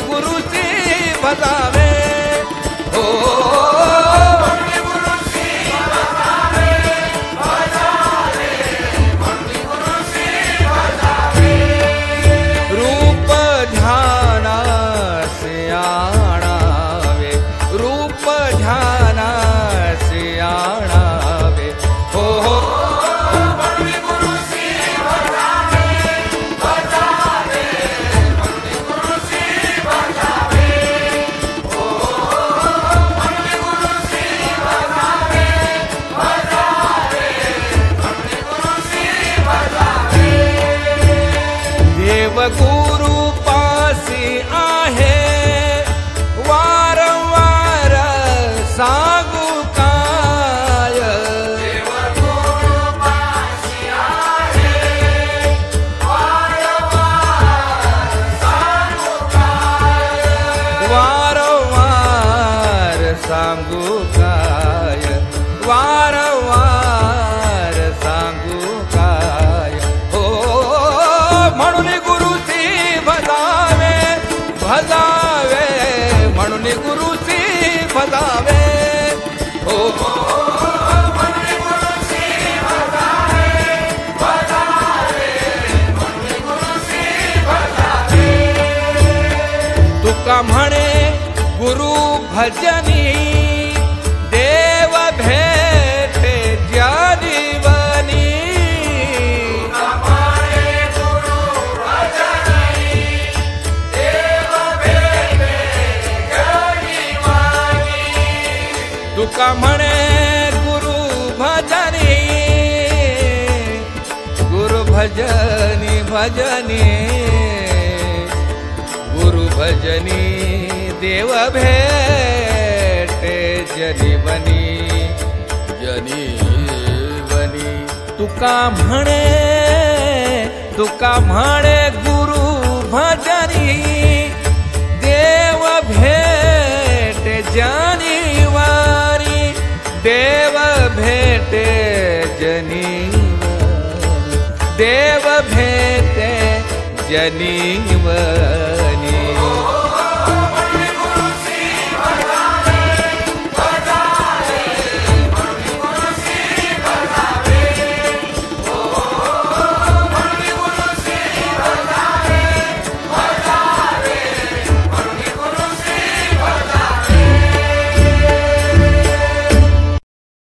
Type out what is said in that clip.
गुरुची भजावे हो रूप ध्यानासे आणावे रूप ध्यानासे आणावे हो हो गुरु पासी आहे वारंवार सांगू काय गुरु पासी आहे वारंवार सांगू काय वारंवार सांगू काय वारंवार सांगू काय हो म्हणून भजावे म्हणून गुरुची भजावे हो म्हणून गुरुची भजावे भजावे म्हणून गुरुची भजावे तुका म्हणे गुरु भजनी देव भेटे ज्ञानीवनी तुका म्हणे गुरु भजनी गुरु भजनी भजनी गुरु भजनी देव भेटे जनीवनी जनीवनी तुका म्हणे गुरु भजनी देव भेटे जनीवनी देव भेटे जनीवनी देव भेटे जनीवनी